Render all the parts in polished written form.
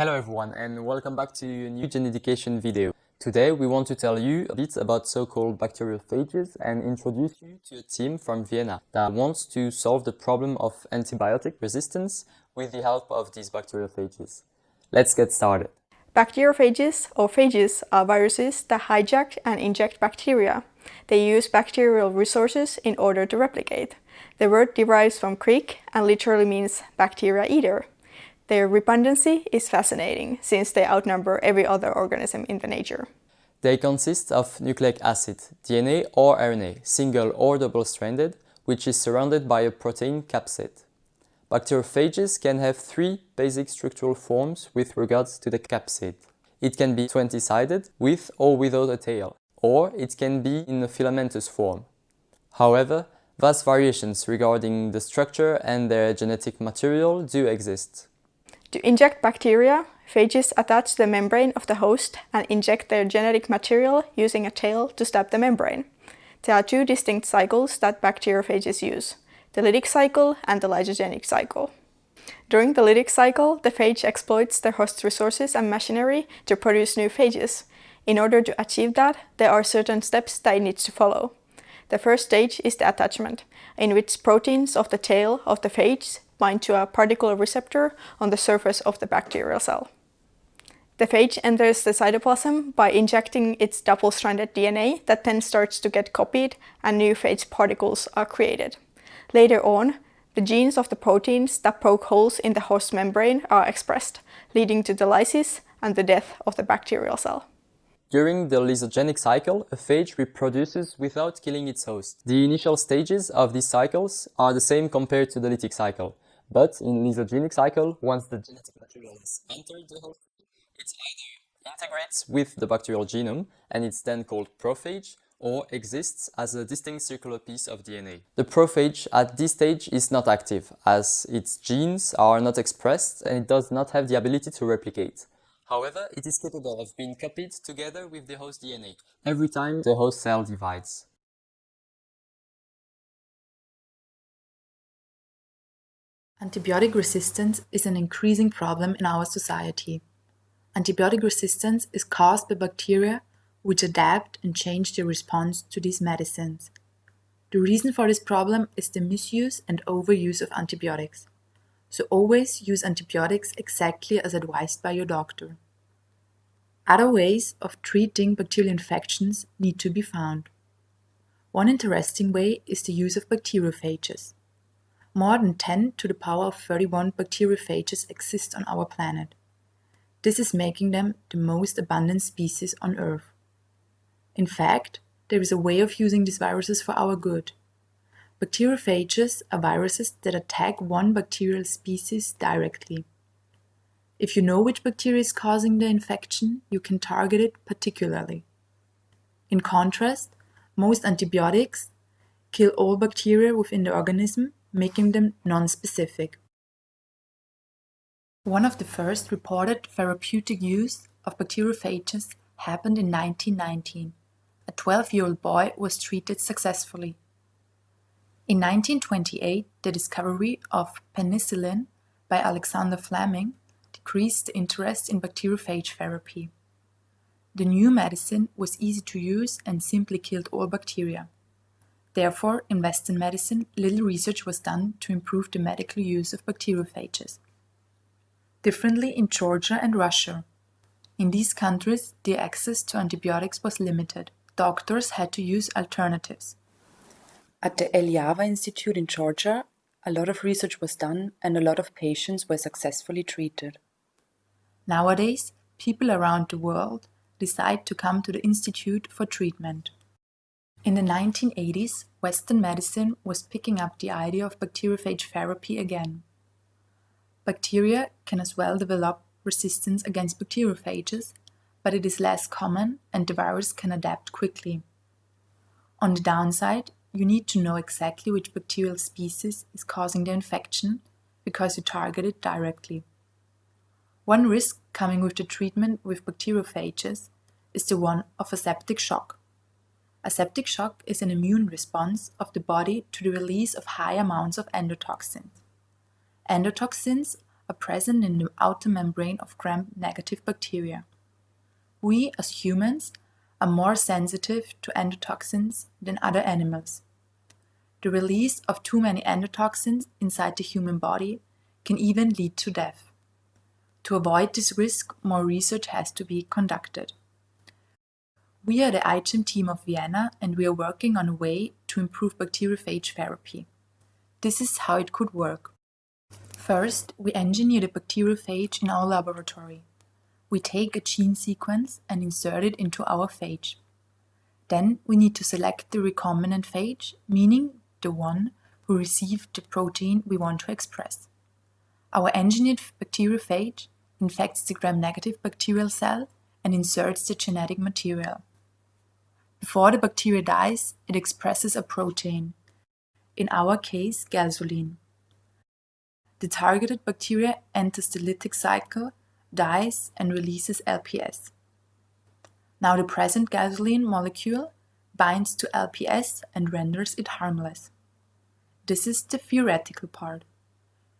Hello everyone and welcome back to a new Geneducation video. Today we want to tell you a bit about so-called bacteriophages and introduce you to a team from Vienna that wants to solve the problem of antibiotic resistance with the help of these bacteriophages. Let's get started. Bacteriophages, or phages, are viruses that hijack and inject bacteria. They use bacterial resources in order to replicate. The word derives from Greek and literally means bacteria eater. Their redundancy is fascinating, since they outnumber every other organism in the nature. They consist of nucleic acid, DNA or RNA, single or double-stranded, which is surrounded by a protein capsid. Bacteriophages can have three basic structural forms with regards to the capsid. It can be 20-sided, with or without a tail, or it can be in a filamentous form. However, vast variations regarding the structure and their genetic material do exist. To inject bacteria, phages attach the membrane of the host and inject their genetic material using a tail to stab the membrane. There are two distinct cycles that bacteriophages use: the Lytic cycle and the Lysogenic cycle. During the Lytic cycle, the phage exploits the host's resources and machinery to produce new phages. In order to achieve that, there are certain steps that it needs to follow. The first stage is the attachment, in which proteins of the tail of the phage bind to a particle receptor on the surface of the bacterial cell. The phage enters the cytoplasm by injecting its double-stranded DNA that then starts to get copied and new phage particles are created. Later on, the genes of the proteins that poke holes in the host membrane are expressed, leading to the lysis and the death of the bacterial cell. During the lysogenic cycle, a phage reproduces without killing its host. The initial stages of these cycles are the same compared to the lytic cycle, but in lysogenic cycle, once the genetic material has entered the host, it either integrates with the bacterial genome and it's then called prophage, or exists as a distinct circular piece of DNA. The prophage at this stage is not active, as its genes are not expressed and it does not have the ability to replicate. However, it is capable of being copied together with the host DNA every time the host cell divides. Antibiotic resistance is an increasing problem in our society. Antibiotic resistance is caused by bacteria which adapt and change their response to these medicines. The reason for this problem is the misuse and overuse of antibiotics. So always use antibiotics exactly as advised by your doctor. Other ways of treating bacterial infections need to be found. One interesting way is the use of bacteriophages. More than 10 to the power of 31 bacteriophages exist on our planet. This is making them the most abundant species on Earth. In fact, there is a way of using these viruses for our good. Bacteriophages are viruses that attack one bacterial species directly. If you know which bacteria is causing the infection, you can target it particularly. In contrast, most antibiotics kill all bacteria within the organism, making them non-specific. One of the first reported therapeutic use of bacteriophages happened in 1919. A 12-year-old boy was treated successfully. In 1928, the discovery of penicillin by Alexander Fleming decreased the interest in bacteriophage therapy. The new medicine was easy to use and simply killed all bacteria. Therefore, in Western medicine, little research was done to improve the medical use of bacteriophages. Differently in Georgia and Russia. In these countries, the access to antibiotics was limited. Doctors had to use alternatives. At the Eliava Institute in Georgia, a lot of research was done and a lot of patients were successfully treated. Nowadays, people around the world decide to come to the institute for treatment. In the 1980s, Western medicine was picking up the idea of bacteriophage therapy again. Bacteria can as well develop resistance against bacteriophages, but it is less common and the virus can adapt quickly. On the downside, you need to know exactly which bacterial species is causing the infection because you target it directly. One risk coming with the treatment with bacteriophages is the one of a septic shock. A septic shock is an immune response of the body to the release of high amounts of endotoxins. Endotoxins are present in the outer membrane of gram-negative bacteria. We, as humans, are more sensitive to endotoxins than other animals. The release of too many endotoxins inside the human body can even lead to death. To avoid this risk, more research has to be conducted. We are the iChem team of Vienna, and we are working on a way to improve bacteriophage therapy. This is how it could work. First, we engineer the bacteriophage in our laboratory. We take a gene sequence and insert it into our phage. Then we need to select the recombinant phage, meaning the one who received the protein we want to express. Our engineered bacteriophage infects the gram-negative bacterial cell and inserts the genetic material. Before the bacteria dies, it expresses a protein, in our case gasoline. The targeted bacteria enters the Lytic cycle, dies, and releases LPS. Now the present gasoline molecule binds to LPS and renders it harmless. This is the theoretical part.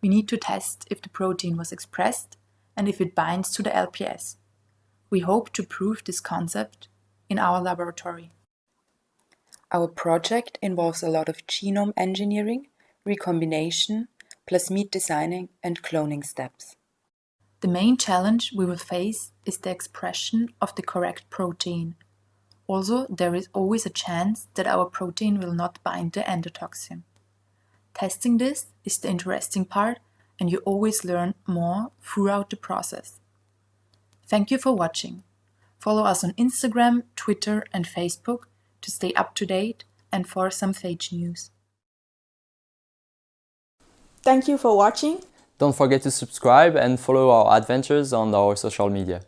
We need to test if the protein was expressed and if it binds to the LPS. We hope to prove this concept in our laboratory. Our project involves a lot of genome engineering, recombination, plasmid designing, and cloning steps. The main challenge we will face is the expression of the correct protein. Also, there is always a chance that our protein will not bind the endotoxin. Testing this is the interesting part, and you always learn more throughout the process. Thank you for watching. Follow us on Instagram, Twitter, and Facebook to stay up to date and for some phage news. Thank you for watching. Don't forget to subscribe and follow our adventures on our social media.